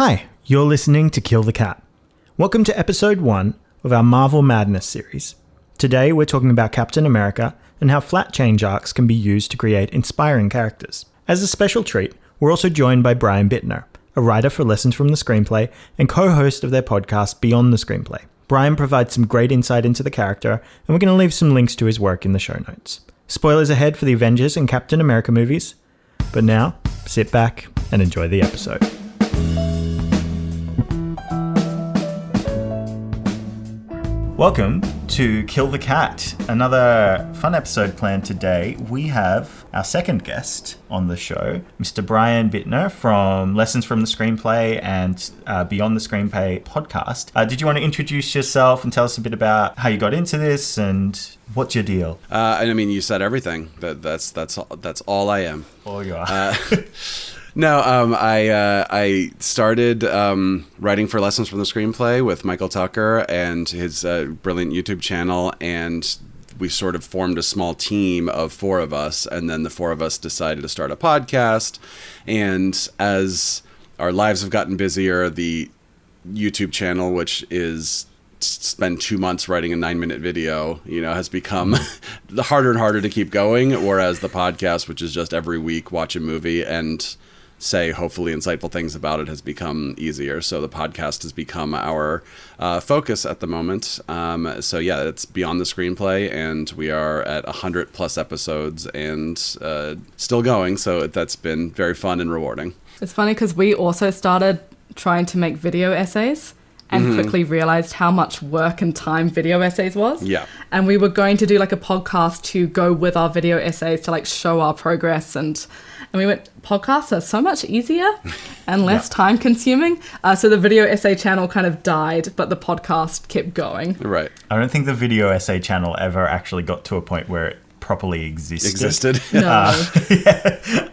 Hi, you're listening to Kill the Cat. Welcome to episode 1 of our Marvel Madness series. Today we're talking about Captain America and how flat change arcs can be used to create inspiring characters. As a special treat, we're also joined by Brian Bitner, a writer for Lessons from the Screenplay and co-host of their podcast Beyond the Screenplay. Brian provides some great insight into the character, and we're going to leave some links to his work in the show notes. Spoilers ahead for the Avengers and Captain America movies, but now, sit back and enjoy the episode. Welcome to Kill the Cat, another fun episode planned today. We have our second guest on the show, Mr. Brian Bitner from Lessons from the Screenplay and Beyond the Screenplay podcast. Did you want to introduce yourself and tell us a bit about how you got into this and what's your deal? And I mean, you said everything. That's all I am. All you are. No, I started writing for Lessons from the Screenplay with Michael Tucker and his brilliant YouTube channel, and we sort of formed a small team of 4 of us, and then the 4 of us decided to start a podcast. And as our lives have gotten busier, the YouTube channel, which is spend 2 months writing a 9-minute video, has become harder and harder to keep going, whereas the podcast, which is just every week watch a movie and say hopefully insightful things about it, has become easier. So the podcast has become our focus at the moment. So yeah, it's Beyond the Screenplay, and we are at 100 plus episodes and still going. So that's been very fun and rewarding. It's funny because we also started trying to make video essays and quickly realized how much work and time video essays was. Yeah. And we were going to do like a podcast to go with our video essays to like show our progress, and we went, podcasts are so much easier and less time consuming. So the video essay channel kind of died, but the podcast kept going. Right. I don't think the video essay channel ever actually got to a point where it properly existed. No.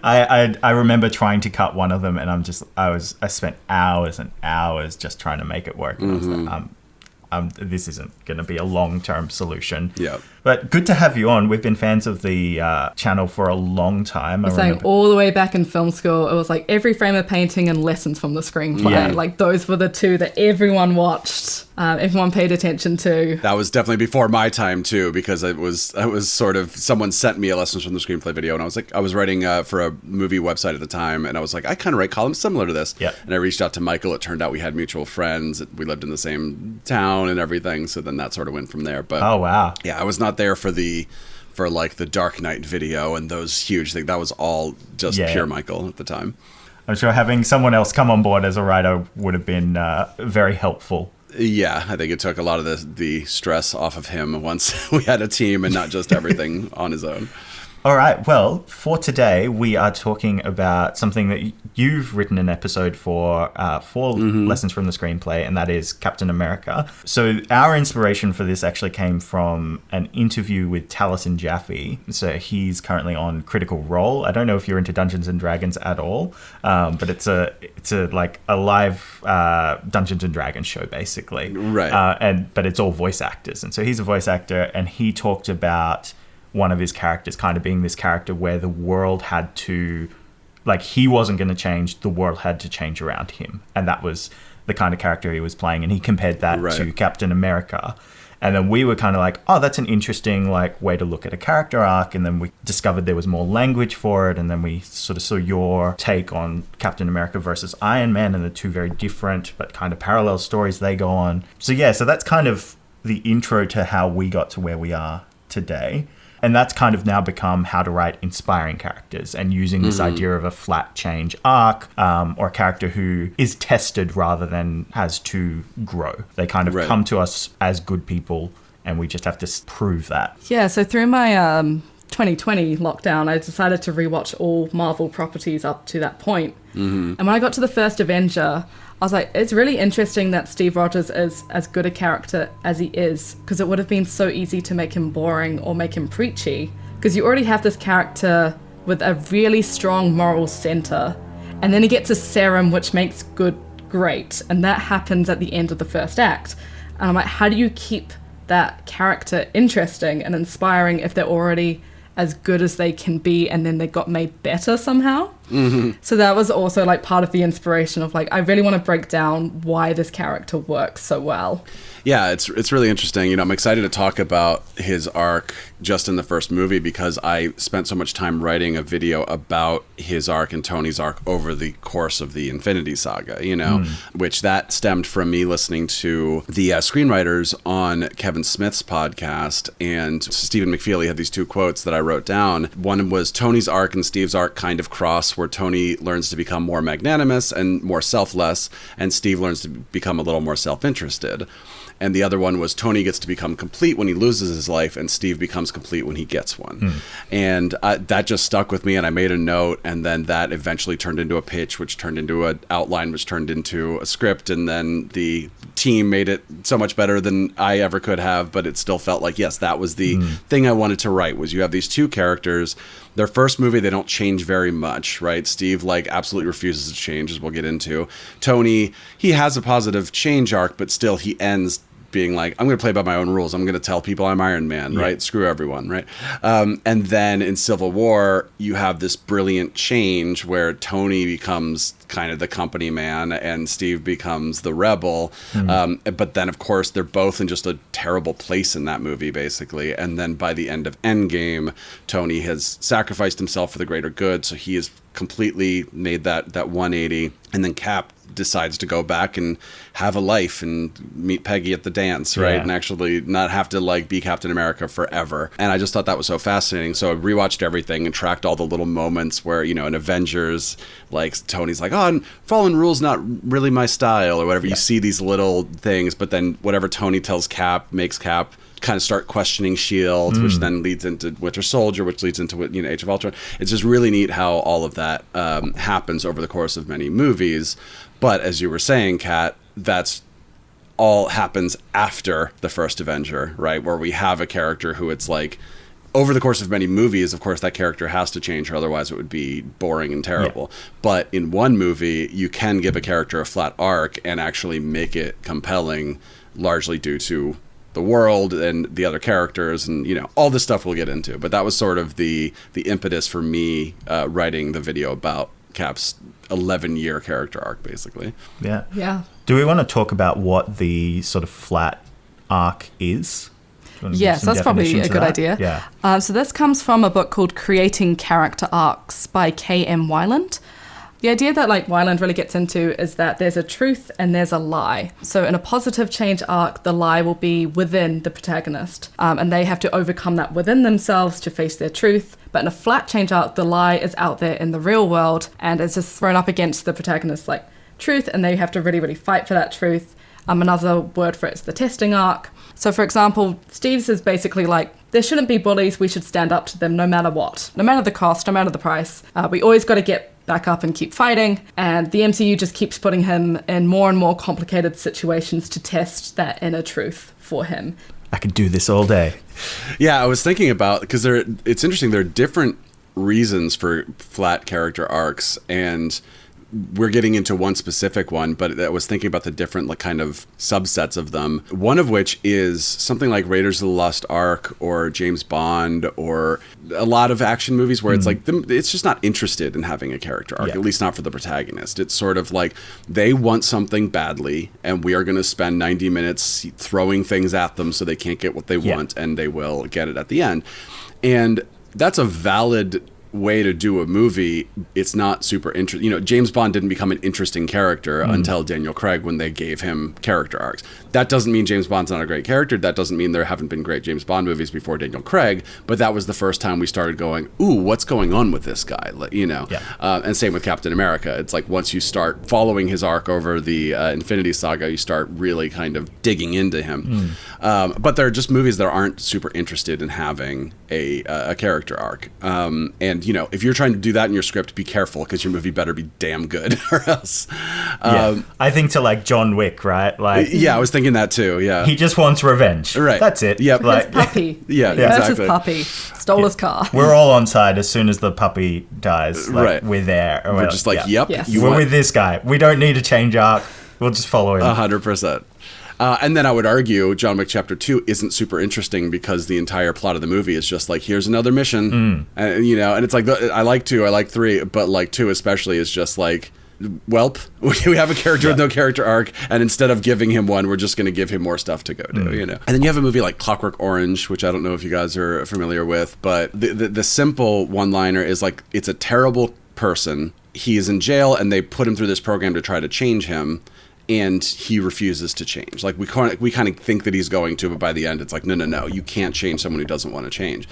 I remember trying to cut one of them, and I spent hours and hours just trying to make it work. And I was like, this isn't going to be a long-term solution. Yeah. But good to have you on. We've been fans of the channel for a long time. I was saying all the way back in film school, it was like Every Frame of Painting and Lessons from the Screenplay. Yeah. Like those were the 2 that everyone watched, everyone paid attention to. That was definitely before my time too, because I was sort of, someone sent me a Lessons from the Screenplay video, and I was writing for a movie website at the time, and I was like, I kind of write columns similar to this. Yeah. And I reached out to Michael. It turned out we had mutual friends. We lived in the same town and everything. So then that sort of went from there. But oh wow, yeah, I was not there for the Dark Knight video and those huge things. That was all just pure Michael at the time. I'm sure having someone else come on board as a writer would have been very helpful. Yeah, I think it took a lot of the stress off of him once we had a team and not just everything on his own. All right, well, for today, we are talking about something that you've written an episode for Lessons from the Screenplay, and that is Captain America. So our inspiration for this actually came from an interview with Taliesin Jaffe. So he's currently on Critical Role. I don't know if you're into Dungeons and Dragons at all, but it's a live Dungeons and Dragons show, basically. Right. But it's all voice actors. And so he's a voice actor, and he talked about one of his characters kind of being this character where the world had to, like, he wasn't going to change, the world had to change around him. And that was the kind of character he was playing. And he compared that to Captain America. And then we were kind of like, oh, that's an interesting way to look at a character arc. And then we discovered there was more language for it. And then we sort of saw your take on Captain America versus Iron Man, and the 2 very different but kind of parallel stories they go on. So that's kind of the intro to how we got to where we are today. And that's kind of now become how to write inspiring characters, and using this idea of a flat change arc, or a character who is tested rather than has to grow. They kind of come to us as good people, and we just have to prove that. Yeah, so through my 2020 lockdown, I decided to rewatch all Marvel properties up to that point. And when I got to the first Avenger, I was like, it's really interesting that Steve Rogers is as good a character as he is, because it would have been so easy to make him boring or make him preachy, because you already have this character with a really strong moral center, and then he gets a serum which makes good great, and that happens at the end of the first act. And I'm like, how do you keep that character interesting and inspiring if they're already as good as they can be, and then they got made better somehow? So that was also like part of the inspiration of like, I really want to break down why this character works so well. Yeah, it's really interesting. You know, I'm excited to talk about his arc just in the first movie because I spent so much time writing a video about his arc and Tony's arc over the course of the Infinity Saga, you know, which that stemmed from me listening to the screenwriters on Kevin Smith's podcast, and Stephen McFeely had these two quotes that I wrote down. One was Tony's arc and Steve's arc kind of cross, where Tony learns to become more magnanimous and more selfless, and Steve learns to become a little more self-interested. And the other one was Tony gets to become complete when he loses his life, and Steve becomes complete when he gets one. And that just stuck with me, and I made a note, and then that eventually turned into a pitch, which turned into an outline, which turned into a script, and then the team made it so much better than I ever could have, but it still felt like, yes, that was the thing I wanted to write, was you have these two characters. Their first movie, they don't change very much, right? Steve, like, absolutely refuses to change, as we'll get into. Tony, he has a positive change arc, but still he ends being like, I'm going to play by my own rules. I'm going to tell people I'm Iron Man, right? Screw everyone, right? And then in Civil War, you have this brilliant change where Tony becomes kind of the company man and Steve becomes the rebel. But then, of course, they're both in just a terrible place in that movie, basically. And then by the end of Endgame, Tony has sacrificed himself for the greater good. So he has completely made that 180. And then Cap decides to go back and have a life and meet Peggy at the dance, right? And actually not have to like be Captain America forever. And I just thought that was so fascinating. So I rewatched everything and tracked all the little moments where, you know, in Avengers, like Tony's like, oh, following rules not really my style or whatever. You see these little things, but then whatever Tony tells Cap makes Cap kind of start questioning S.H.I.E.L.D., which then leads into Winter Soldier, which leads into, you know, Age of Ultron. It's just really neat how all of that happens over the course of many movies. But as you were saying, Kat, that's all happens after the first Avenger, right? Where we have a character who it's like, over the course of many movies, of course, that character has to change, or otherwise it would be boring and terrible. But in one movie, you can give a character a flat arc and actually make it compelling, largely due to the world and the other characters and, you know, all this stuff we'll get into. But that was sort of the impetus for me writing the video about Cap's 11-year character arc, basically. Yeah. Do we want to talk about what the sort of flat arc is? Yes, that's probably a good idea. Yeah. So this comes from a book called Creating Character Arcs by K.M. Weiland. The idea that like Weiland really gets into is that there's a truth and there's a lie. So in a positive change arc, the lie will be within the protagonist, and they have to overcome that within themselves to face their truth. But in a flat change arc, the lie is out there in the real world and it's just thrown up against the protagonist's like truth, and they have to really, really fight for that truth. Another word for it is the testing arc. So for example, Steve's is basically like, there shouldn't be bullies, we should stand up to them no matter what, no matter the cost, no matter the price. We always got to get back up and keep fighting, and the MCU just keeps putting him in more and more complicated situations to test that inner truth for him. I could do this all day. Yeah, I was thinking about, because it's interesting, there are different reasons for flat character arcs, and we're getting into one specific one, but I was thinking about the different like kind of subsets of them. One of which is something like Raiders of the Lost Ark or James Bond or a lot of action movies where it's like it's just not interested in having a character arc, at least not for the protagonist. It's sort of like they want something badly and we are going to spend 90 minutes throwing things at them so they can't get what they want, and they will get it at the end. And that's a valid way to do a movie. It's not super interesting. You know, James Bond didn't become an interesting character until Daniel Craig when they gave him character arcs. That doesn't mean James Bond's not a great character. That doesn't mean there haven't been great James Bond movies before Daniel Craig, but that was the first time we started going, ooh, what's going on with this guy? You know, and same with Captain America. It's like once you start following his arc over the Infinity Saga, you start really kind of digging into him. But there are just movies that aren't super interested in having a character arc. And, you know, if you're trying to do that in your script, be careful, because your movie better be damn good or else. I think to like John Wick, right? Like, yeah, I was thinking that too. Yeah, he just wants revenge. Right. That's it. Yep. His puppy. Exactly. His puppy. Stole his car. We're all on side as soon as the puppy dies. Like, we're there. We're just like, yep. Yes. We're with this guy. We don't need a change arc. We'll just follow him. 100%. And then I would argue John Wick Chapter 2 isn't super interesting because the entire plot of the movie is just like, here's another mission. And, you know, and it's like, I like 2, I like 3, but like 2 especially is just like, welp, we have a character with no character arc, and instead of giving him one, we're just going to give him more stuff to go do, you know. And then you have a movie like Clockwork Orange, which I don't know if you guys are familiar with, but the simple one-liner is like, it's a terrible person. He is in jail, and they put him through this program to try to change him, and he refuses to change. Like, we kind of think that he's going to, but by the end, it's like, no, you can't change someone who doesn't want to change.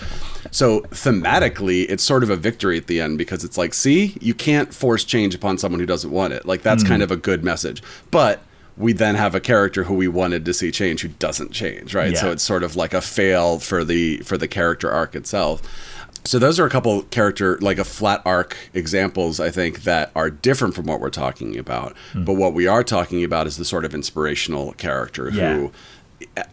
So thematically, it's sort of a victory at the end, because it's like, see, you can't force change upon someone who doesn't want it. Like, that's kind of a good message. But we then have a character who we wanted to see change who doesn't change, right? Yeah. So it's sort of like a fail for the character arc itself. So those are a couple character, like a flat arc examples, I think, that are different from what we're talking about. But what we are talking about is the sort of inspirational character who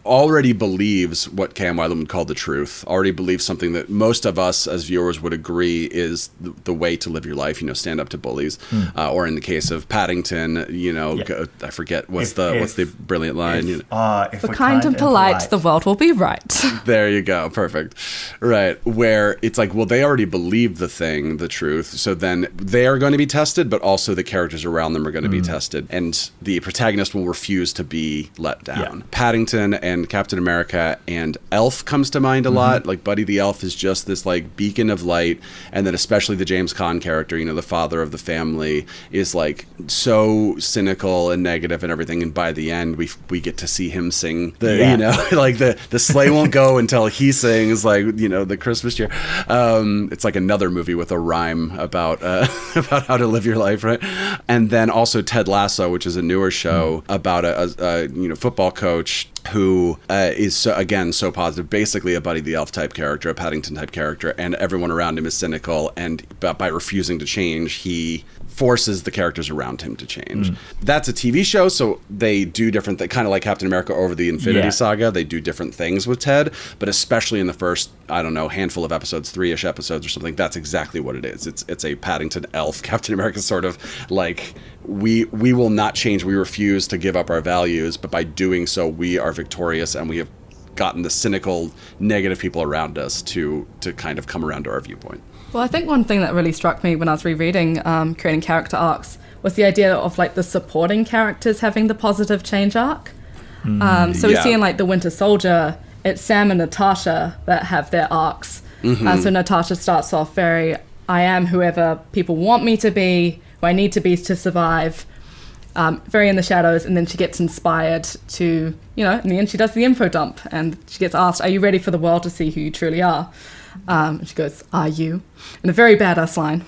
already believes what Cam Weiland would call the truth, already believes something that most of us as viewers would agree is the way to live your life, you know, stand up to bullies. Or in the case of Paddington, you know, I forget what's the brilliant line. If we're kind and polite, the world will be right. There you go. Perfect. Right. Where it's like, well, they already believe the truth. So then they are going to be tested, but also the characters around them are going to be tested. And the protagonist will refuse to be let down. Paddington and Captain America and Elf comes to mind a lot. Like Buddy the Elf is just this like beacon of light, and then especially the James Caan character, you know, the father of the family, is like so cynical and negative and everything, and by the end we get to see him sing you know, like the sleigh won't go until he sings, like, you know, the Christmas cheer. It's like another movie with a rhyme about how to live your life, right? And then also Ted Lasso, which is a newer show about a you know, football coach who is so positive, basically a Buddy the Elf type character, a Paddington type character, and everyone around him is cynical, and by refusing to change, he forces the characters around him to change. That's a TV show, so they do different things, kind of like Captain America over the Infinity Saga. They do different things with Ted, but especially in the first, I don't know, handful of episodes, 3-ish episodes or something, that's exactly what it is. It's a Paddington Elf, Captain America sort of like, we will not change, we refuse to give up our values, but by doing so, we are victorious, and we have gotten the cynical, negative people around us to kind of come around to our viewpoint. Well, I think one thing that really struck me when I was rereading creating character arcs was the idea of like the supporting characters having the positive change arc. So we see in like The Winter Soldier, it's Sam and Natasha that have their arcs. So Natasha starts off very, I am whoever people want me to be, who I need to be to survive, very in the shadows, and then she gets inspired to, you know, in the end she does the info dump, and she gets asked, are you ready for the world to see who you truly are? And she goes, are you? In a very badass line.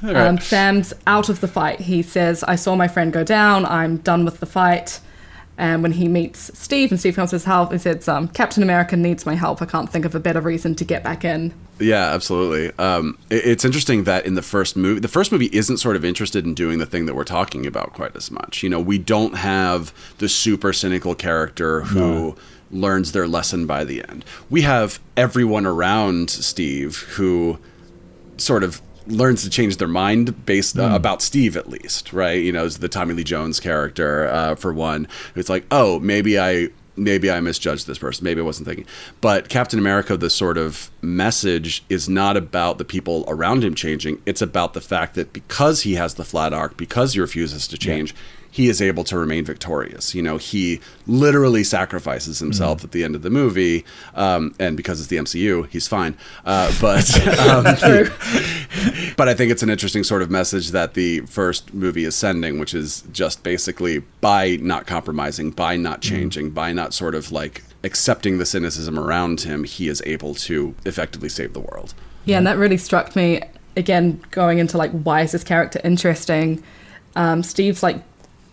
Right. Sam's out of the fight. He says, I saw my friend go down, I'm done with the fight. And when he meets Steve, and Steve comes to his help, he says, Captain America needs my help. I can't think of a better reason to get back in. Yeah, absolutely. It's interesting that in the first movie isn't sort of interested in doing the thing that we're talking about quite as much. You know, we don't have the super cynical character who learns their lesson by the end. We have everyone around Steve who sort of learns to change their mind based about Steve, at least, right? You know, is the Tommy Lee Jones character for one. It's like, oh, maybe I misjudged this person. Maybe I wasn't thinking. But Captain America, the sort of message is not about the people around him changing. It's about the fact that because he has the flat arc, because he refuses to change, he is able to remain victorious. You know, he literally sacrifices himself at the end of the movie, and because it's the MCU, he's fine. But I think it's an interesting sort of message that the first movie is sending, which is just basically by not compromising, by not changing, by not sort of like accepting the cynicism around him, he is able to effectively save the world. Yeah, and that really struck me, again, going into like, why is this character interesting? Steve's like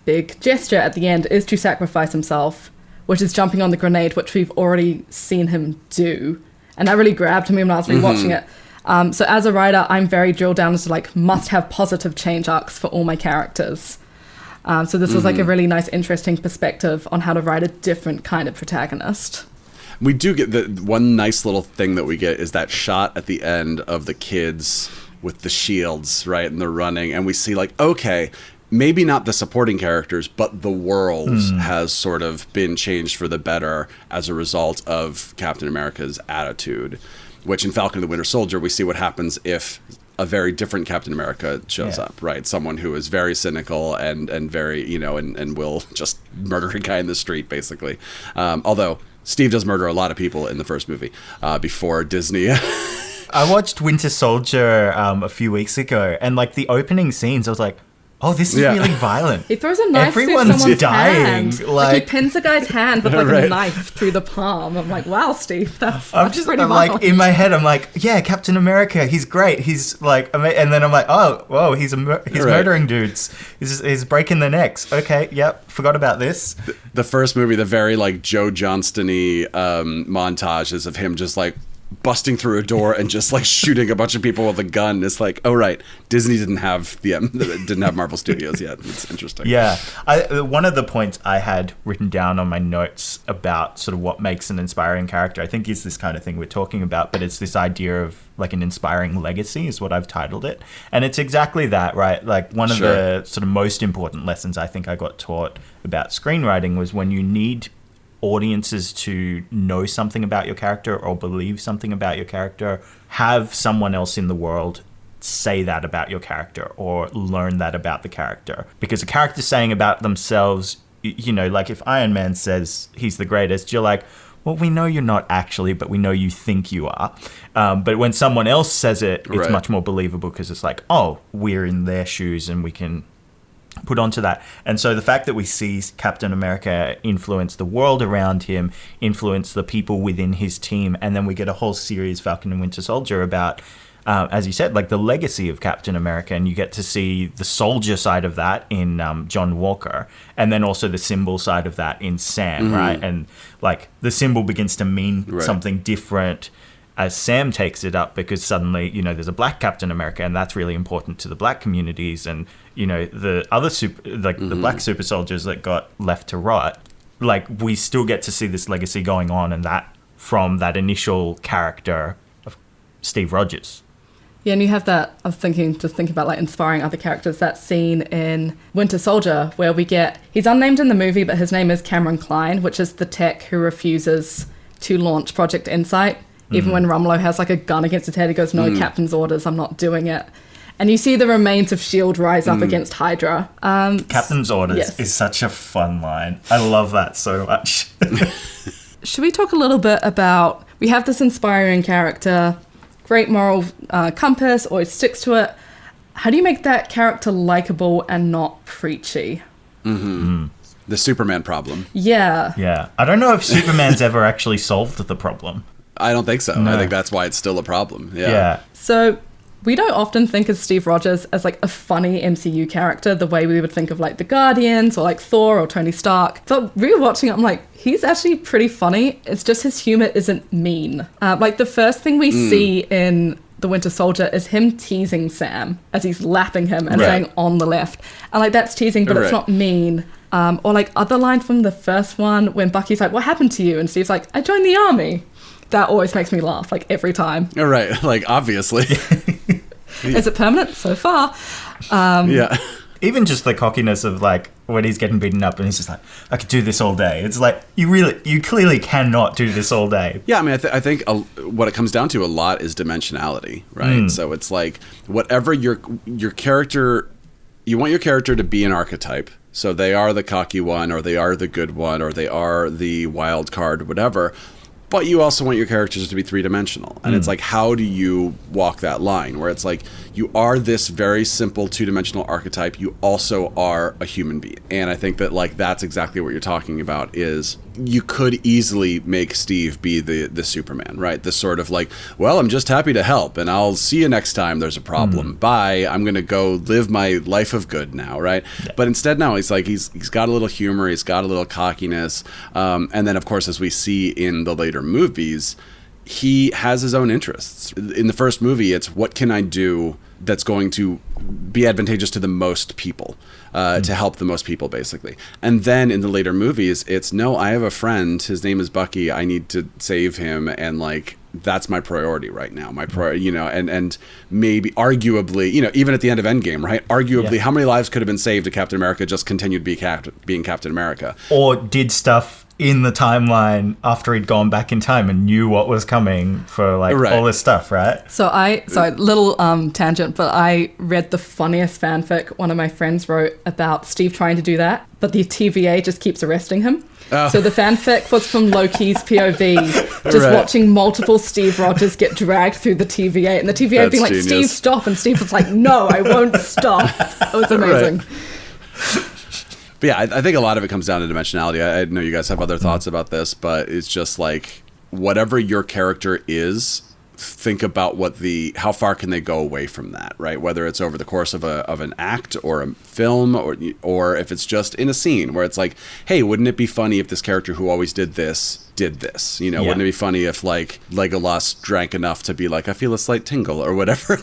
big gesture at the end is to sacrifice himself, which is jumping on the grenade, which we've already seen him do. And that really grabbed me when I was rewatching it. So as a writer, I'm very drilled down into like must have positive change arcs for all my characters. So this was like a really nice, interesting perspective on how to write a different kind of protagonist. We do get the one nice little thing that we get is that shot at the end of the kids with the shields, right? And they're running, and we see like, okay, maybe not the supporting characters, but the world has sort of been changed for the better as a result of Captain America's attitude, which in Falcon and the Winter Soldier, we see what happens if a very different Captain America shows up, right? Someone who is very cynical and very, and will just murder a guy in the street, basically. Although Steve does murder a lot of people in the first movie before Disney. I watched Winter Soldier a few weeks ago, and like the opening scenes, I was like, oh, this is really violent. He throws a knife Everyone's through someone's dying. hand. Like he pins a guy's hand with like a knife through the palm. I'm like, wow, Steve, that's pretty violent. Like in my head, I'm like, yeah, Captain America, he's great. He's like, and then I'm like, oh, whoa, he's murdering dudes. He's breaking their necks. Okay, yep, forgot about this. The first movie, the very like Joe Johnston-y montages of him just like busting through a door and just like shooting a bunch of people with a gun. It's like, oh right, Disney didn't have Marvel Studios yet. It's interesting. Yeah, one of the points I had written down on my notes about sort of what makes an inspiring character, I think, is this kind of thing we're talking about, but it's this idea of like an inspiring legacy is what I've titled it, and it's exactly that, right? Like one of the sort of most important lessons I think I got taught about screenwriting was when you need audiences to know something about your character or believe something about your character, have someone else in the world say that about your character or learn that about the character. Because a character saying about themselves, like if Iron Man says he's the greatest, you're like, well, we know you're not actually, but we know you think you are. But when someone else says it, it's much more believable because it's like, oh, we're in their shoes and we can put onto that. And so the fact that we see Captain America influence the world around him, influence the people within his team, and then we get a whole series, Falcon and Winter Soldier, about, as you said, like the legacy of Captain America, and you get to see the soldier side of that in John Walker, and then also the symbol side of that in Sam, right? And like the symbol begins to mean something different as Sam takes it up, because suddenly, there's a black Captain America, and that's really important to the black communities, and the other the black super soldiers that got left to rot. Like we still get to see this legacy going on, and that from that initial character of Steve Rogers. Yeah, and you have that, I was thinking about like inspiring other characters, that scene in Winter Soldier where he's unnamed in the movie, but his name is Cameron Klein, which is the tech who refuses to launch Project Insight. Even when Rumlow has like a gun against his head, he goes, no, Captain's orders, I'm not doing it. And you see the remains of S.H.I.E.L.D. rise up against Hydra. Captain's orders is such a fun line. I love that so much. Should we talk a little bit about, we have this inspiring character, great moral compass, always sticks to it. How do you make that character likable and not preachy? The Superman problem. Yeah. Yeah. I don't know if Superman's ever actually solved the problem. I don't think so. No. I think that's why it's still a problem. Yeah. So we don't often think of Steve Rogers as like a funny MCU character the way we would think of like the Guardians or like Thor or Tony Stark. But rewatching it, I'm like, he's actually pretty funny. It's just his humor isn't mean. Like the first thing we see in The Winter Soldier is him teasing Sam as he's lapping him and saying on the left. And like that's teasing, but it's not mean. Or like other line from the first one when Bucky's like, what happened to you? And Steve's like, I joined the army. That always makes me laugh, like every time. Right, like obviously. Is it permanent? So far. Yeah. Even just the cockiness of like when he's getting beaten up and he's just like, I could do this all day. It's like, you clearly cannot do this all day. Yeah, I mean, I think what it comes down to a lot is dimensionality, right? So it's like whatever your character, you want your character to be an archetype. So they are the cocky one, or they are the good one, or they are the wild card, whatever. But you also want your characters to be three-dimensional. And it's like, how do you walk that line? Where it's like, you are this very simple two-dimensional archetype. You also are a human being. And I think that, like, that's exactly what you're talking about is you could easily make Steve be the Superman, right? This sort of like, well, I'm just happy to help, and I'll see you next time there's a problem. Bye. I'm going to go live my life of good now, right? Yeah. But instead now he's like, he's got a little humor. He's got a little cockiness. And then, of course, as we see in the later movies, he has his own interests. In the first movie, it's what can I do that's going to be advantageous to the most people, to help the most people, basically. And then in the later movies, it's, no, I have a friend, his name is Bucky, I need to save him, and like, that's my priority right now. And maybe arguably, even at the end of Endgame, right? Arguably, how many lives could have been saved if Captain America just continued being Captain America? Or did stuff in the timeline after he'd gone back in time and knew what was coming for all this stuff, right? Sorry, little tangent, but I read the funniest fanfic one of my friends wrote about Steve trying to do that, but the TVA just keeps arresting him. Oh. So the fanfic was from Loki's POV, just watching multiple Steve Rogers get dragged through the TVA, and the TVA being like, genius. Steve, stop, and Steve was like, no, I won't stop. It was amazing. But yeah, I think a lot of it comes down to dimensionality. I know you guys have other thoughts about this, but it's just like, whatever your character is, think about how far can they go away from that, right? Whether it's over the course of an act or a film, or if it's just in a scene where it's like, hey, wouldn't it be funny if this character who always did this? Wouldn't it be funny if Legolas drank enough to be like, I feel a slight tingle or whatever,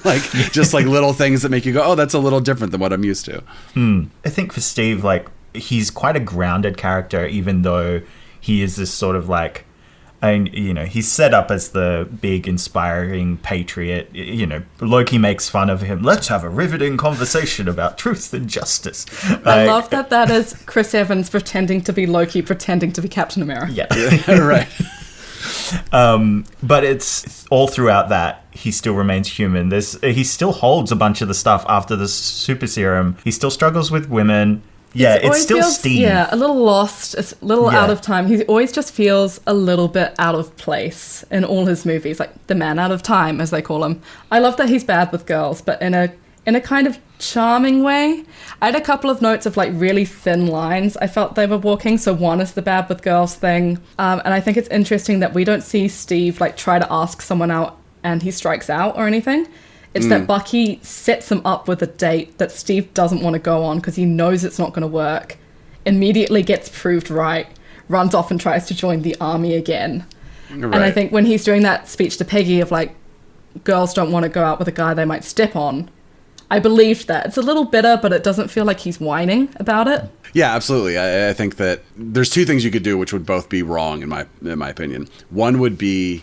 just little things that make you go, oh, that's a little different than what I'm used to. I think for Steve, he's quite a grounded character, even though he is this sort of he's set up as the big, inspiring patriot. Loki makes fun of him. Let's have a riveting conversation about truth and justice. I love that is Chris Evans pretending to be Loki, pretending to be Captain America. Yeah. Right. But it's all throughout that he still remains human. He still holds a bunch of the stuff after the super serum. He still struggles with women. Yeah, it still feels, Steve. Yeah, a little lost, a little out of time. He always just feels a little bit out of place in all his movies, like the man out of time, as they call him. I love that he's bad with girls, but in a kind of charming way. I had a couple of notes of really thin lines I felt they were walking. So one is the bad with girls thing. And I think it's interesting that we don't see Steve try to ask someone out and he strikes out or anything. It's that Bucky sets him up with a date that Steve doesn't want to go on because he knows it's not going to work, immediately gets proved right, runs off and tries to join the army again. Right. And I think when he's doing that speech to Peggy of girls don't want to go out with a guy they might step on, I believed that. It's a little bitter, but it doesn't feel like he's whining about it. Yeah, absolutely. I think that there's two things you could do which would both be wrong in my opinion. One would be,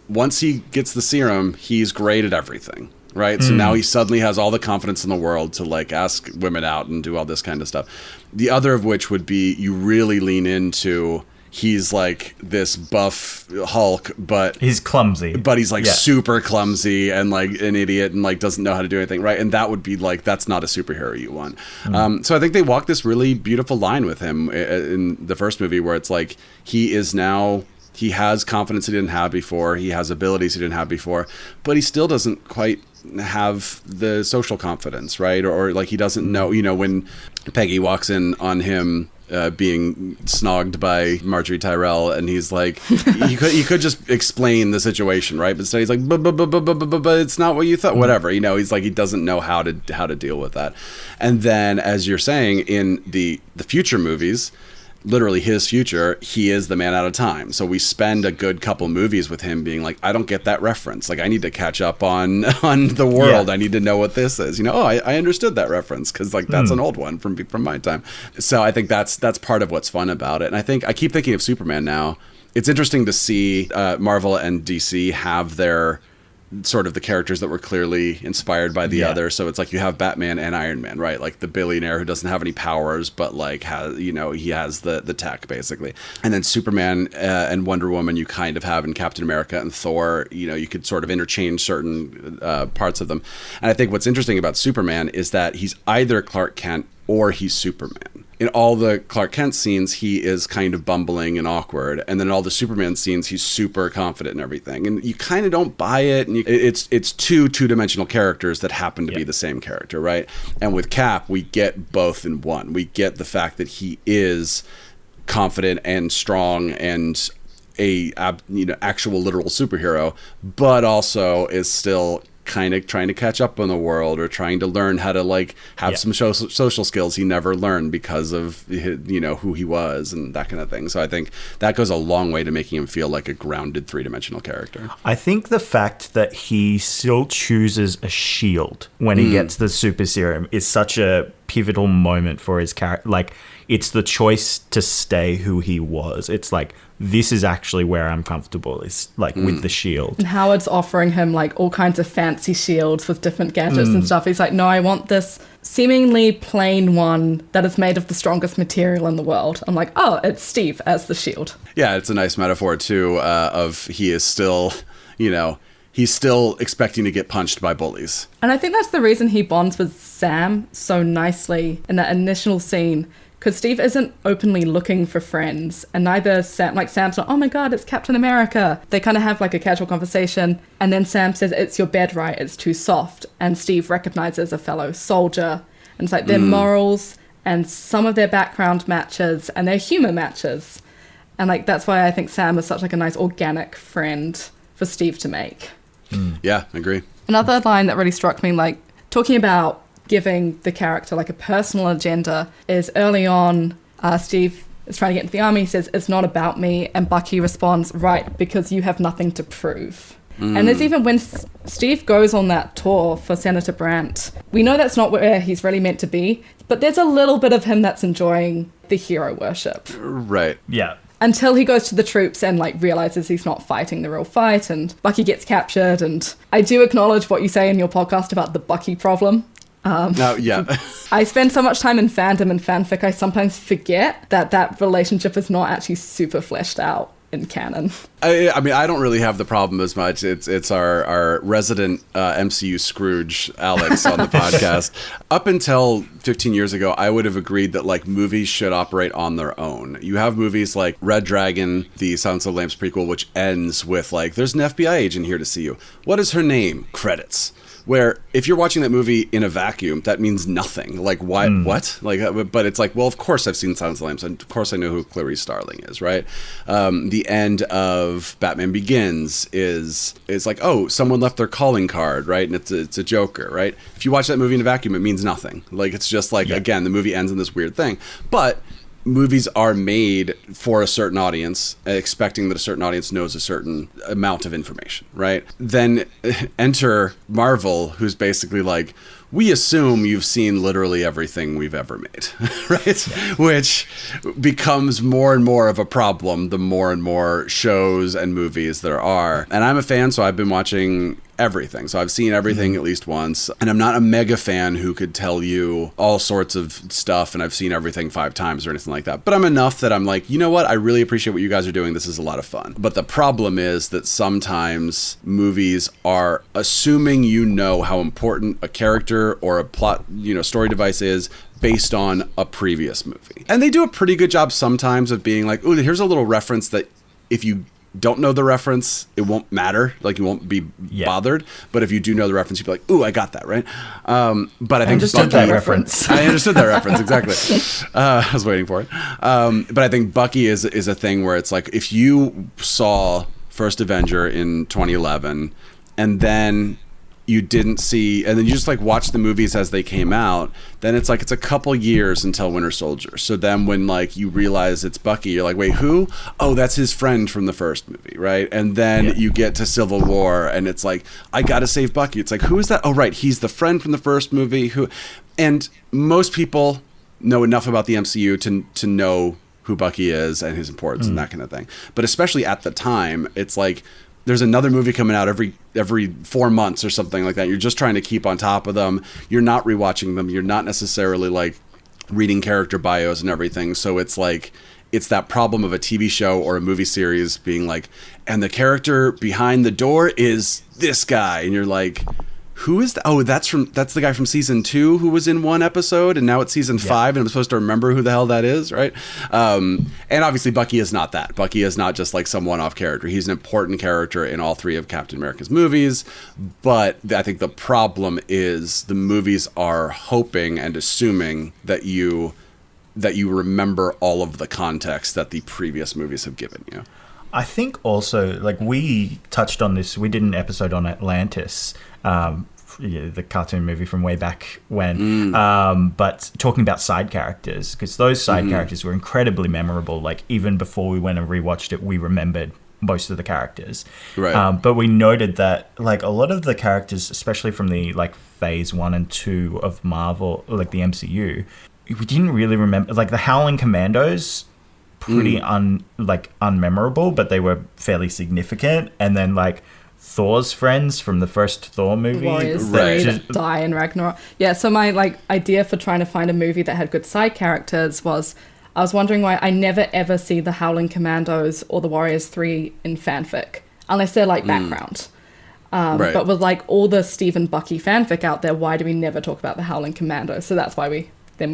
once he gets the serum, he's great at everything. Right. So now he suddenly has all the confidence in the world to ask women out and do all this kind of stuff. The other of which would be, you really lean into, he's this buff Hulk, but he's clumsy. But he's super clumsy and an idiot and doesn't know how to do anything. Right. And that would be that's not a superhero you want. So I think they walk this really beautiful line with him in the first movie where it's he has confidence he didn't have before. He has abilities he didn't have before, but he still doesn't quite have the social confidence, right? Or he doesn't know, when Peggy walks in on him being snogged by Marjorie Tyrell, and he's he could just explain the situation, right? But instead he's but it's not what you thought, whatever, he's he doesn't know how to deal with that. And then, as you're saying, in the future movies, literally his future, he is the man out of time. So we spend a good couple movies with him being I don't get that reference. I need to catch up on the world. Yeah. I need to know what this is. I understood that reference because that's an old one from my time. So I think that's part of what's fun about it. And I keep thinking of Superman now. It's interesting to see Marvel and DC have their sort of the characters that were clearly inspired by the other. So it's you have Batman and Iron Man, right? The billionaire who doesn't have any powers, but has, he has the tech basically. And then Superman and Wonder Woman you kind of have in Captain America and Thor. You could sort of interchange certain parts of them. And I think what's interesting about Superman is that he's either Clark Kent or he's Superman. In all the Clark Kent scenes, he is kind of bumbling and awkward. And then in all the Superman scenes, he's super confident and everything. And you kind of don't buy it. And it's two-dimensional characters that happen to be the same character, right? And with Cap, we get both in one. We get the fact that he is confident and strong and actual literal superhero, but also is still kind of trying to catch up on the world or trying to learn how to have some social skills he never learned because of who he was and that kind of thing. So I think that goes a long way to making him feel like a grounded three-dimensional character. I think the fact that he still chooses a shield when he gets the super serum is such a pivotal moment for his character. Like, it's the choice to stay who he was. It's like, this is actually where I'm comfortable, is like with the shield. And Howard's offering him like all kinds of fancy shields with different gadgets and stuff. He's like, no, I want this seemingly plain one that is made of the strongest material in the world. I'm like, oh, it's Steve as the shield. Yeah, it's a nice metaphor too, of he is still, he's still expecting to get punched by bullies. And I think that's the reason he bonds with Sam so nicely in that initial scene. Because Steve isn't openly looking for friends, and neither Sam, like Sam's not, oh my god, it's Captain America. They kind of have like a casual conversation, and then Sam says, it's your bed, right? It's too soft. And Steve recognizes a fellow soldier. And it's like their morals and some of their background matches and their humor matches. And like that's why I think Sam is such like a nice organic friend for Steve to make. Yeah, I agree. Another line that really struck me, like talking about giving the character like a personal agenda, is early on, Steve is trying to get into the army. He says, it's not about me. And Bucky responds, right, because you have nothing to prove. And there's even when Steve goes on that tour for Senator Brandt, we know that's not where he's really meant to be, but there's a little bit of him that's enjoying the hero worship. Right. Yeah. Until he goes to the troops and like realizes he's not fighting the real fight, and Bucky gets captured. And I do acknowledge what you say in your podcast about the Bucky problem. Yeah. I spend so much time in fandom and fanfic, I sometimes forget that relationship is not actually super fleshed out in canon. I mean, I don't really have the problem as much. It's our resident MCU Scrooge, Alex, on the podcast. Up until 15 years ago, I would have agreed that like movies should operate on their own. You have movies like Red Dragon, the Silence of the Lambs prequel, which ends with like, there's an FBI agent here to see you. What is her name? Credits. Where if you're watching that movie in a vacuum, that means nothing. Like, why? What? Like, but it's like, well, of course I've seen Silence of the Lambs, and of course I know who Clarice Starling is, right? The end of Batman Begins is like, oh, someone left their calling card, right? And it's a Joker, right? If you watch that movie in a vacuum, it means nothing. Like, it's just like, again, the movie ends in this weird thing. But movies are made for a certain audience, expecting that a certain audience knows a certain amount of information, right? Then enter Marvel, who's basically like, we assume you've seen literally everything we've ever made, right? Yeah. Which becomes more and more of a problem the more and more shows and movies there are. And I'm a fan, so I've been watching everything. So I've seen everything at least once. And I'm not a mega fan who could tell you all sorts of stuff and I've seen everything 5 times or anything like that. But I'm enough that I'm like, you know what? I really appreciate what you guys are doing. This is a lot of fun. But the problem is that sometimes movies are assuming you know how important a character or a plot, story device is based on a previous movie. And they do a pretty good job sometimes of being like, oh, here's a little reference that if you don't know the reference, it won't matter. Like, you won't be bothered. But if you do know the reference, you'll be like, ooh, I got that, right? But I think understood that reference. I understood that reference, exactly. I was waiting for it. But I think Bucky is a thing where it's like, if you saw First Avenger in 2011, and then you didn't see, and then you just like watch the movies as they came out, then it's like, it's a couple years until Winter Soldier. So then when like you realize it's Bucky, you're like, wait, who? Oh, that's his friend from the first movie, right? And then you get to Civil War and it's like, I gotta save Bucky. It's like, who is that? Oh, right, he's the friend from the first movie. And most people know enough about the MCU to know who Bucky is and his importance and that kind of thing. But especially at the time, it's like, there's another movie coming out every 4 months or something like that. You're just trying to keep on top of them. You're not rewatching them. You're not necessarily like reading character bios and everything. So it's like, it's that problem of a TV show or a movie series being like, and the character behind the door is this guy. And you're like, who is that? Oh, that's the guy from season 2 who was in 1 episode, and now it's season 5, and I'm supposed to remember who the hell that is, right? And obviously Bucky is not that. Bucky is not just like some one-off character. He's an important character in all 3 of Captain America's movies, but I think the problem is the movies are hoping and assuming that you remember all of the context that the previous movies have given you. I think also, like, we touched on this, we did an episode on Atlantis, the cartoon movie from way back when, but talking about side characters, because those side characters were incredibly memorable. Like, even before we went and rewatched it, we remembered most of the characters. Right. But we noted that like a lot of the characters, especially from the like phase 1 and 2 of Marvel, like the MCU, we didn't really remember. Like the Howling Commandos, pretty unmemorable, but they were fairly significant. And then like Thor's friends from the first Thor movie, Warriors Right. that die in Ragnarok. Yeah, so my like idea for trying to find a movie that had good side characters was, I was wondering why I never ever see the Howling Commandos or the Warriors 3 in fanfic, unless they're like background. Right. But with like all the Steve and Bucky fanfic out there, why do we never talk about the Howling Commandos? So that's why we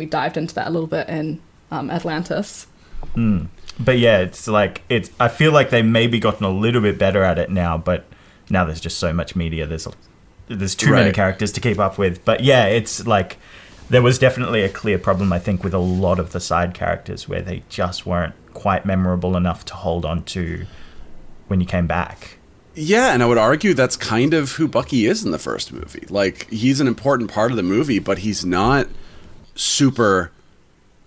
dived into that a little bit in Atlantis. But yeah, it's like I feel like they maybe gotten a little bit better at it now, but now there's just so much media. There's too many characters to keep up with. But yeah, it's like there was definitely a clear problem, I think, with a lot of the side characters where they just weren't quite memorable enough to hold on to when you came back. Yeah, and I would argue that's kind of who Bucky is in the first movie. Like, he's an important part of the movie, but he's not super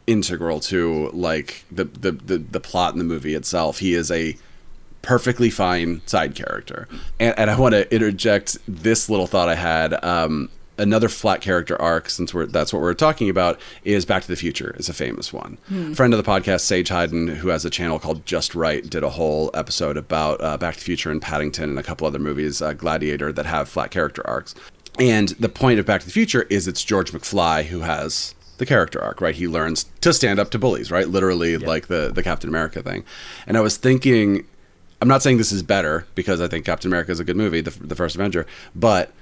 integral to like the plot in the movie itself. He is a perfectly fine side character. And I want to interject this little thought I had. Another flat character arc, since that's what we're talking about, is Back to the Future is a famous one. Friend of the podcast, Sage Hayden, who has a channel called Just Right, did a whole episode about Back to the Future and Paddington and a couple other movies, Gladiator, that have flat character arcs. And the point of Back to the Future is it's George McFly who has the character arc, right? He learns to stand up to bullies, right? Literally, like the Captain America thing. And I was thinking, I'm not saying this is better, because I think Captain America is a good movie, the first Avenger, but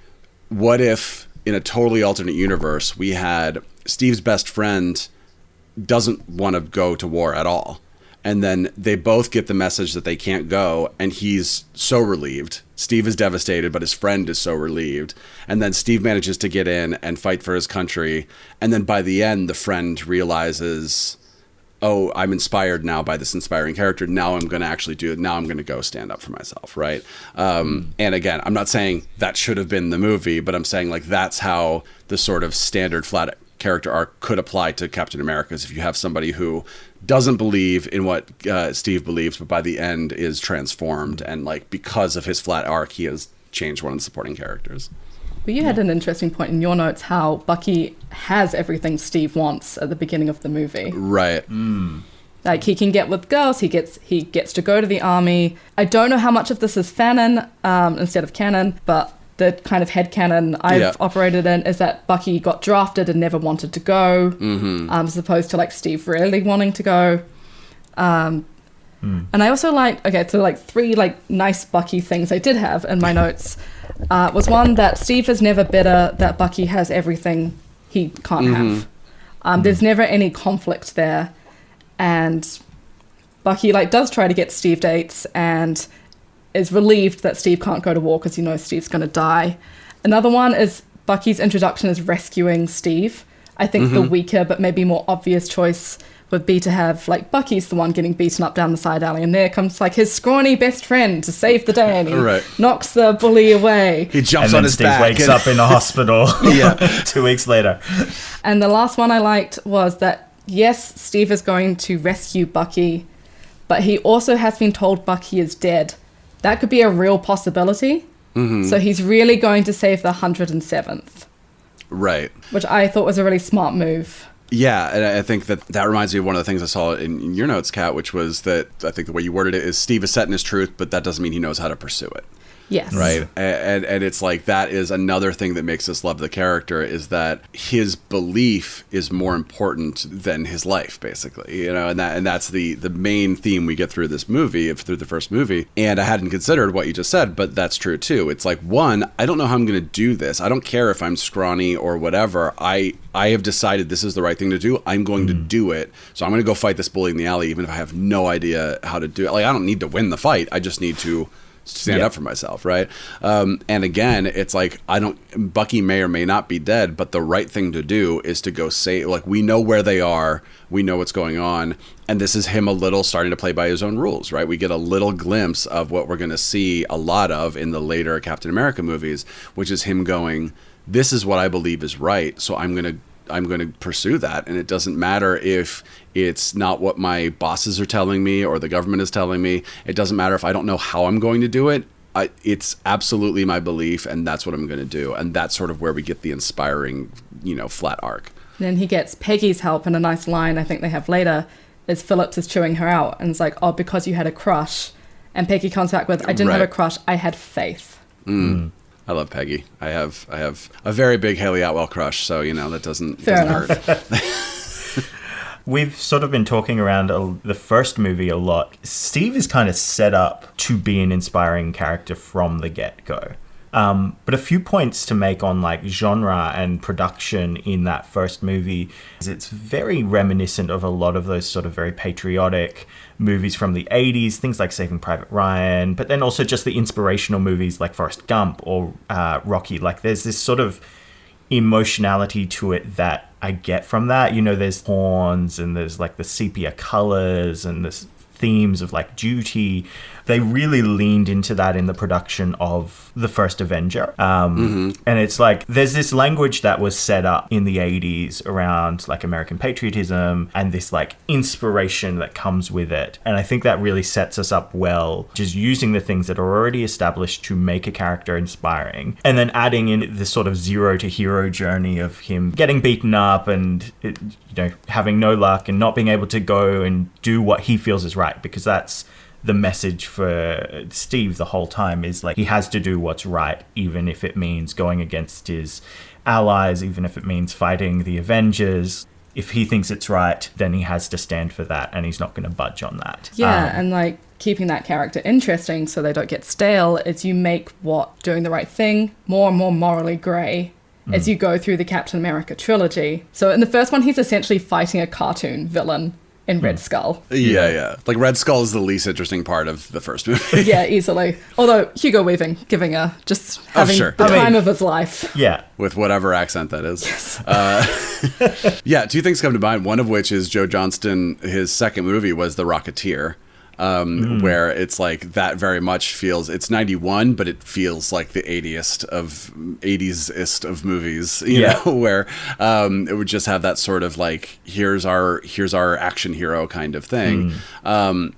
what if in a totally alternate universe we had Steve's best friend doesn't want to go to war at all, and then they both get the message that they can't go, and he's so relieved. Steve is devastated, but his friend is so relieved. And then Steve manages to get in and fight for his country. And then by the end, the friend realizes, oh, I'm inspired now by this inspiring character. Now I'm going to actually do it. Now I'm going to go stand up for myself, right? And again, I'm not saying that should have been the movie, but I'm saying like that's how the sort of standard flat character arc could apply to Captain America. Is if you have somebody who doesn't believe in what Steve believes, but by the end is transformed, and like because of his flat arc, he has changed one of the supporting characters. Well, you had an interesting point in your notes how Bucky has everything Steve wants at the beginning of the movie. Right. Like he can get with girls, he gets to go to the army. I don't know how much of this is fanon instead of canon, but the kind of headcanon I've operated in is that Bucky got drafted and never wanted to go, as opposed to like Steve really wanting to go. And I also like three like nice Bucky things I did have in my notes. Was one that Steve is never bitter that Bucky has everything he can't have. There's never any conflict there, and Bucky like does try to get Steve dates and is relieved that Steve can't go to war because he knows Steve's going to die. Another one is Bucky's introduction is rescuing Steve. I think the weaker but maybe more obvious choice would be to have like Bucky's the one getting beaten up down the side alley, and there comes like his scrawny best friend to save the day, and he knocks the bully away. He jumps and on his Steve back. Wakes up in a hospital 2 weeks later. And the last one I liked was that yes, Steve is going to rescue Bucky, but he also has been told Bucky is dead. That could be a real possibility. So he's really going to save the 107th. Right. Which I thought was a really smart move. Yeah, and I think that reminds me of one of the things I saw in your notes, Kat, which was that I think the way you worded it is Steve is set in his truth, but that doesn't mean he knows how to pursue it. Yes. Right. And it's like that is another thing that makes us love the character, is that his belief is more important than his life, basically. You know, and that's the main theme we get through this movie, through the first movie. And I hadn't considered what you just said, but that's true too. It's like, one, I don't know how I'm going to do this. I don't care if I'm scrawny or whatever. I have decided this is the right thing to do. I'm going to do it. So I'm going to go fight this bully in the alley, even if I have no idea how to do it. Like, I don't need to win the fight. I just need to stand up for myself, right? And again, it's like Bucky may or may not be dead, but the right thing to do is to go save. Like, we know where they are, we know what's going on, and this is him a little starting to play by his own rules, right? We get a little glimpse of what we're going to see a lot of in the later Captain America movies, which is him going, this is what I believe is right, so I'm going to to pursue that. And it doesn't matter if it's not what my bosses are telling me or the government is telling me. It doesn't matter if I don't know how I'm going to do it. It's absolutely my belief, and that's what I'm going to do. And that's sort of where we get the inspiring, flat arc. Then he gets Peggy's help, and a nice line I think they have later is Phillips is chewing her out, and it's like, oh, because you had a crush. And Peggy comes back with, I didn't have a crush, I had faith. I love Peggy. I have a very big Haley Atwell crush, so that doesn't hurt. We've sort of been talking around the first movie a lot. Steve is kind of set up to be an inspiring character from the get-go. But a few points to make on like genre and production in that first movie is it's very reminiscent of a lot of those sort of very patriotic movies from the 80s, things like Saving Private Ryan, but then also just the inspirational movies like Forrest Gump or Rocky. Like there's this sort of emotionality to it that I get from that. There's horns and there's like the sepia colors and this themes of like duty. They really leaned into that in the production of the first Avenger. And it's like there's this language that was set up in the 80s around like American patriotism and this like inspiration that comes with it. And I think that really sets us up well, just using the things that are already established to make a character inspiring. And then adding in this sort of zero to hero journey of him getting beaten up and having no luck and not being able to go and do what he feels is right, because that's the message for Steve the whole time is like he has to do what's right, even if it means going against his allies, even if it means fighting the Avengers. If he thinks it's right, then he has to stand for that, and he's not going to budge on that. Yeah, and like keeping that character interesting so they don't get stale is you make what doing the right thing more and more morally grey as you go through the Captain America trilogy. So in the first one, he's essentially fighting a cartoon villain in Red Skull. Yeah. Like Red Skull is the least interesting part of the first movie. Yeah, easily. Although Hugo Weaving giving having the time of his life. Yeah. With whatever accent that is. Yes. Two things come to mind. One of which is Joe Johnston, his second movie was The Rocketeer. Where it's like that very much feels, it's 91, but it feels like the 80s-est of movies, you know, where it would just have that sort of like, here's our action hero kind of thing. And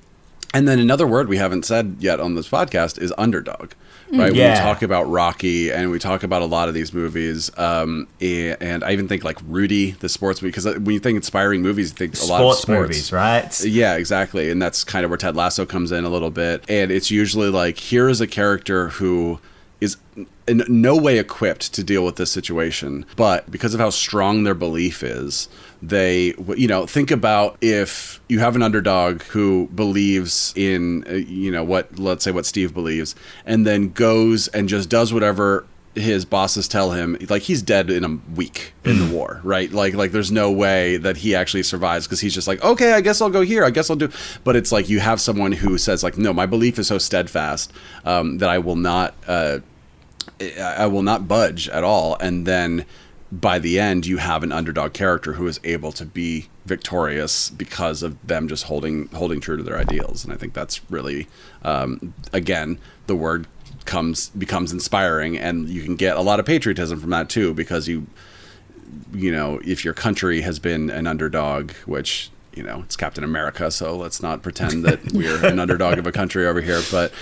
then another word we haven't said yet on this podcast is underdog. Right, when we talk about Rocky and we talk about a lot of these movies, and I even think like Rudy, the sports movie, because when you think inspiring movies, you think a lot of sports movies, right? Yeah, exactly, and that's kind of where Ted Lasso comes in a little bit. And it's usually like, here is a character who is in no way equipped to deal with this situation, but because of how strong their belief is, they, think about if you have an underdog who believes in, let's say what Steve believes, and then goes and just does whatever his bosses tell him, like he's dead in a week in the war, right? Like there's no way that he actually survives, because he's just like, okay, I guess I'll go here, I guess I'll do. But it's like you have someone who says like, no, my belief is so steadfast that I will not budge at all. And then by the end, you have an underdog character who is able to be victorious because of them just holding true to their ideals. And I think that's really, again, the word becomes inspiring, and you can get a lot of patriotism from that too, because if your country has been an underdog, which it's Captain America, so let's not pretend that we're an underdog of a country over here. But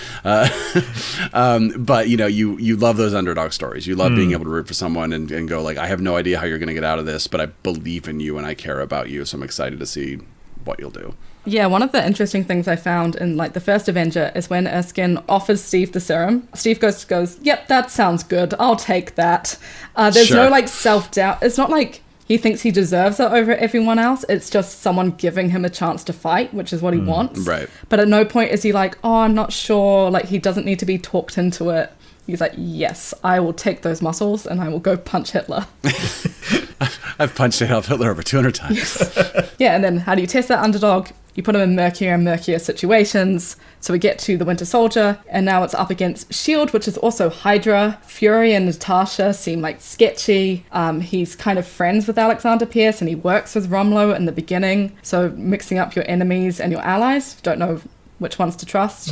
you love those underdog stories. You love being able to root for someone and go like, I have no idea how you're going to get out of this, but I believe in you and I care about you, so I'm excited to see what you'll do. Yeah, one of the interesting things I found in like the first Avenger is when Erskine offers Steve the serum. Steve goes, yep, that sounds good. I'll take that. There's no like self-doubt. It's not like he thinks he deserves it over everyone else. It's just someone giving him a chance to fight, which is what he wants. Right. But at no point is he like, oh, I'm not sure. Like, he doesn't need to be talked into it. He's like, yes, I will take those muscles and I will go punch Hitler. I've punched Adolf Hitler over 200 times. Yes. Yeah, and then how do you test that underdog? You put him in murkier and murkier situations. So we get to the Winter Soldier, and now it's up against S.H.I.E.L.D., which is also Hydra. Fury and Natasha seem like sketchy. He's kind of friends with Alexander Pierce, and he works with Romlo in the beginning. So mixing up your enemies and your allies, don't know which ones to trust.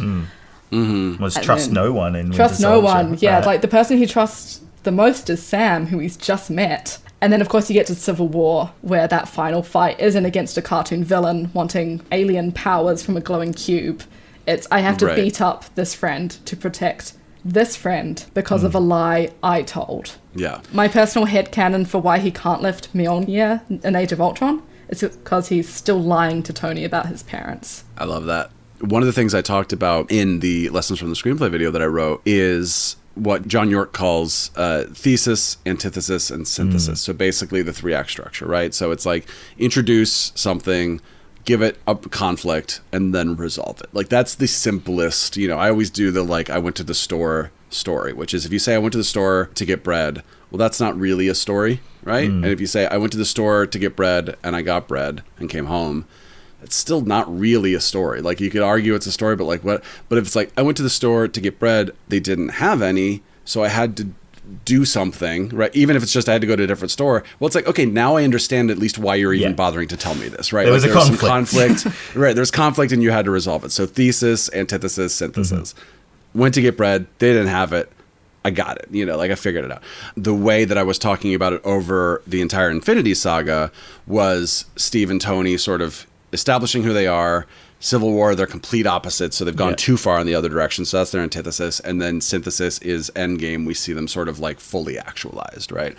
Was trust no one in Winter Trust no Soldier, one, yeah. right. Like the person he trusts the most is Sam, who he's just met. And then, of course, you get to Civil War, where that final fight isn't against a cartoon villain wanting alien powers from a glowing cube. It's, I have to beat up this friend to protect this friend because of a lie I told. Yeah. My personal headcanon for why he can't lift Mjolnir in Age of Ultron is because he's still lying to Tony about his parents. I love that. One of the things I talked about in the Lessons from the Screenplay video that I wrote is what John York calls thesis, antithesis, and synthesis. So basically the 3-act structure, right? So it's like introduce something, give it a conflict, and then resolve it. Like that's the simplest, I always do the I went to the store story, which is if you say I went to the store to get bread, well, that's not really a story, right? And if you say I went to the store to get bread and I got bread and came home, it's still not really a story. Like you could argue it's a story, but what? But if it's like I went to the store to get bread, they didn't have any, so I had to do something, right? Even if it's just I had to go to a different store. Well, it's like, okay, now I understand at least why you're even bothering to tell me this, right? There was a conflict. Some conflict, right? There's conflict, and you had to resolve it. So thesis, antithesis, synthesis. Went to get bread, they didn't have it. I got it, I figured it out. The way that I was talking about it over the entire Infinity Saga was Steve and Tony sort of establishing who they are. Civil War, they're complete opposites, so they've gone too far in the other direction, so that's their antithesis. And then synthesis is Endgame. We see them sort of fully actualized, right?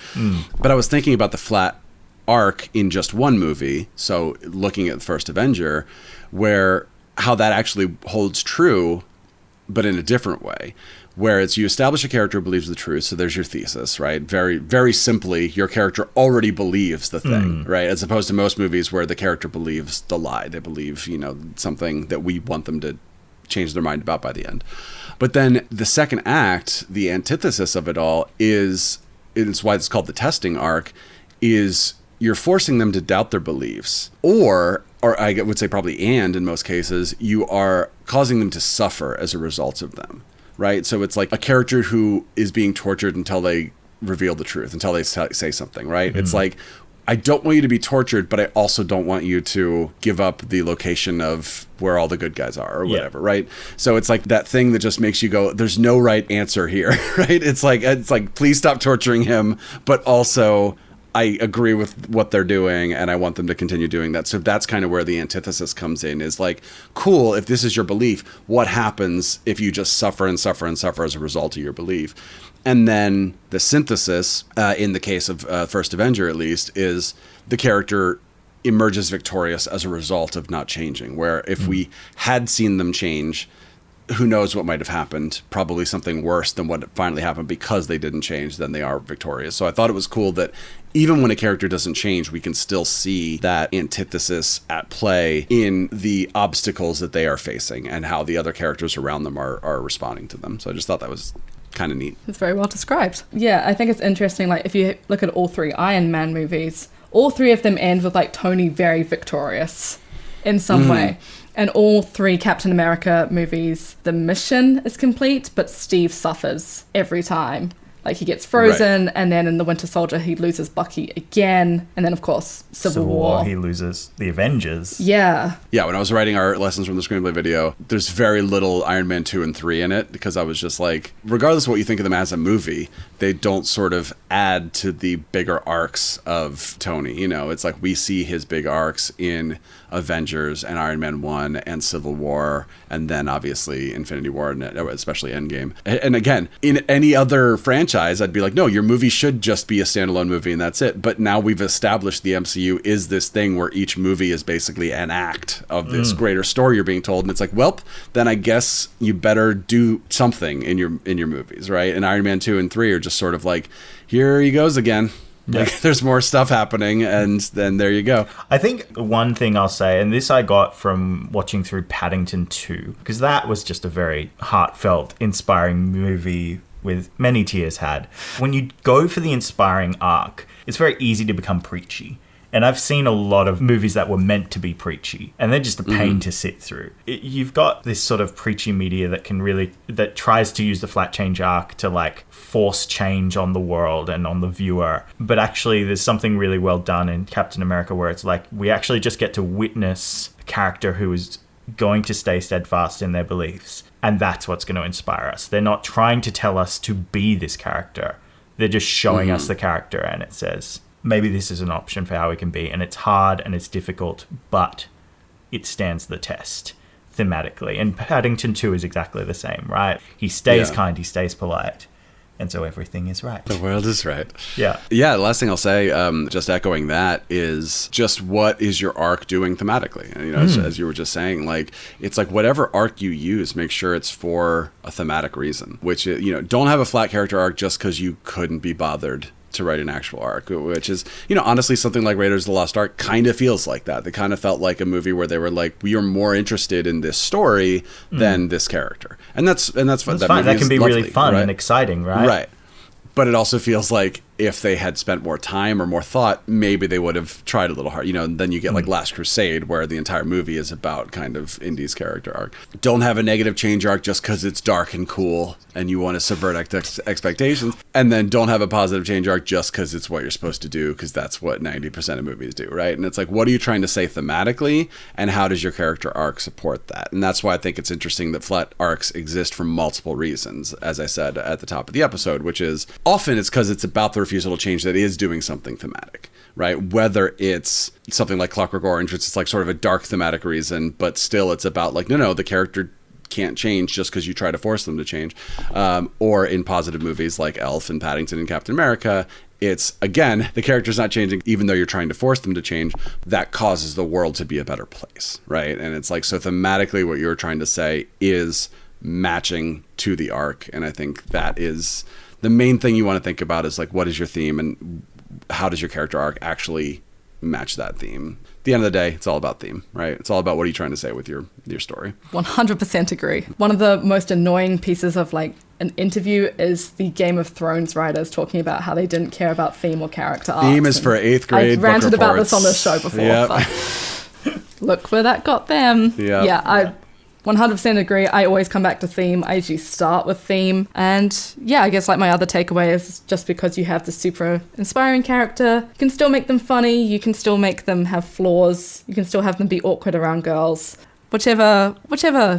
But I was thinking about the flat arc in just one movie, so looking at the first Avenger, where how that actually holds true, but in a different way. Where it's you establish a character who believes the truth, so there's your thesis, right? Very, very simply, your character already believes the thing, right? As opposed to most movies where the character believes the lie. They believe, something that we want them to change their mind about by the end. But then the second act, the antithesis of it all is, it's why it's called the testing arc, is you're forcing them to doubt their beliefs. Or I would say probably in most cases, you are causing them to suffer as a result of them. Right? So it's like a character who is being tortured until they reveal the truth, until they say something, right? It's like, I don't want you to be tortured, but I also don't want you to give up the location of where all the good guys are or whatever, right? So it's like that thing that just makes you go, there's no right answer here, right? It's like, please stop torturing him, but also I agree with what they're doing and I want them to continue doing that. So that's kind of where the antithesis comes in, is like, cool, if this is your belief, what happens if you just suffer and suffer and suffer as a result of your belief? And then the synthesis, in the case of First Avenger at least, is the character emerges victorious as a result of not changing, where if we had seen them change, who knows what might have happened, probably something worse than what finally happened because they didn't change, then they are victorious. So I thought it was cool that even when a character doesn't change, we can still see that antithesis at play in the obstacles that they are facing and how the other characters around them are responding to them. So I just thought that was kind of neat. It's very well described. Yeah, I think it's interesting, if you look at all 3 Iron Man movies, all 3 of them end with Tony very victorious in some way. And all 3 Captain America movies, the mission is complete, but Steve suffers every time. He gets frozen, and then in The Winter Soldier, he loses Bucky again. And then, of course, Civil War. He loses the Avengers. Yeah. Yeah, when I was writing our Lessons from the Screenplay video, there's very little Iron Man 2 and 3 in it, because I was just like, regardless of what you think of them as a movie, they don't sort of add to the bigger arcs of Tony. It's like we see his big arcs in Avengers and Iron Man 1 and Civil War, and then obviously Infinity War, and especially Endgame. And again, in any other franchise, I'd be like, no, your movie should just be a standalone movie and that's it. But now we've established the MCU is this thing where each movie is basically an act of this greater story you're being told. And it's like, well, then I guess you better do something in your movies, right? And Iron Man 2 and 3 are just sort of like, here he goes again. Yeah. There's more stuff happening, and then there you go. I think one thing I'll say, and this I got from watching through Paddington 2, because that was just a very heartfelt, inspiring movie with many tears had. When you go for the inspiring arc, it's very easy to become preachy. And I've seen a lot of movies that were meant to be preachy, and they're just a pain to sit through. You've got this sort of preachy media that tries to use the flat change arc to force change on the world and on the viewer. But actually, there's something really well done in Captain America where it's we actually just get to witness a character who is going to stay steadfast in their beliefs. And that's what's going to inspire us. They're not trying to tell us to be this character. They're just showing us the character, and it says, maybe this is an option for how we can be, and it's hard and it's difficult, but it stands the test thematically. And Paddington 2 is exactly the same, right? He stays kind, he stays polite, and so everything is right. The world is right. Yeah. Yeah, the last thing I'll say, just echoing that, is just what is your arc doing thematically? And, you know, as you were just saying, like, it's like whatever arc you use, make sure it's for a thematic reason, which, you know, don't have a flat character arc just because you couldn't be bothered to write an actual arc, which is, you know, honestly, something like Raiders of the Lost Ark kind of feels like that. They kind of felt like a movie where they were like, we are more interested in this story than this character. And that's fun. That's fine. That can be lovely, really fun right? and exciting, right? Right. But it also feels like if they had spent more time or more thought, maybe they would have tried a little hard. You know, and then you get like Last Crusade, where the entire movie is about kind of Indy's character arc. Don't have a negative change arc just because it's dark and cool and you want to subvert expectations. And then don't have a positive change arc just because it's what you're supposed to do, because that's what 90% of movies do, right? And it's like, what are you trying to say thematically, and how does your character arc support that? And that's why I think it's interesting that flat arcs exist for multiple reasons, as I said at the top of the episode, which is often it's because it's about the refusal to change that is doing something thematic, right? Whether it's something like Clockwork Orange, which is like sort of a dark thematic reason, but still it's about like, no, the character can't change just because you try to force them to change. Or in positive movies like Elf and Paddington and Captain America, it's, again, the character's not changing even though you're trying to force them to change. That causes the world to be a better place, right? And it's like, so thematically what you're trying to say is matching to the arc. And I think that is the main thing you want to think about, is like, what is your theme and how does your character arc actually match that theme? At the end of the day, it's all about theme, right? It's all about what are you trying to say with your story. 100% agree. One of the most annoying pieces of like an interview is the Game of Thrones writers talking about how they didn't care about theme or character arcs. Theme is for 8th grade I've ranted book about reports. this on the show before. Yep. But look where that got them. Yep. Yeah, I 100% agree. I always come back to theme. I usually start with theme. And yeah, I guess like my other takeaway is just because you have the super inspiring character, you can still make them funny. You can still make them have flaws. You can still have them be awkward around girls. Whichever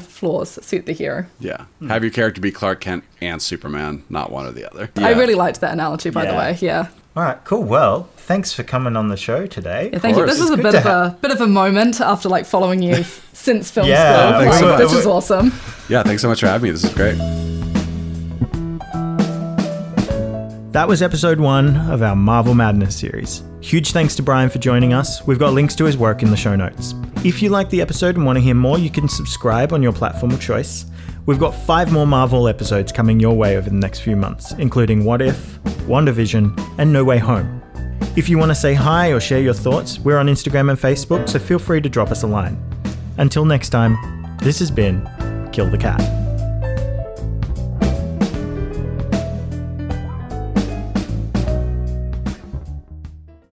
flaws suit the hero. Yeah. Have your character be Clark Kent and Superman, not one or the other. I really liked that analogy, by the way. Yeah. All right, cool. Well, thanks for coming on the show today. Yeah, thank you. This was a bit of a moment after like following you since film school. thanks so much. This is awesome. Yeah, thanks so much for having me. This is great. That was episode 1 of our Marvel Madness series. Huge thanks to Brian for joining us. We've got links to his work in the show notes. If you like the episode and want to hear more, you can subscribe on your platform of choice. We've got 5 more Marvel episodes coming your way over the next few months, including What If, WandaVision, and No Way Home. If you want to say hi or share your thoughts, we're on Instagram and Facebook, so feel free to drop us a line. Until next time, this has been Kill the Cat.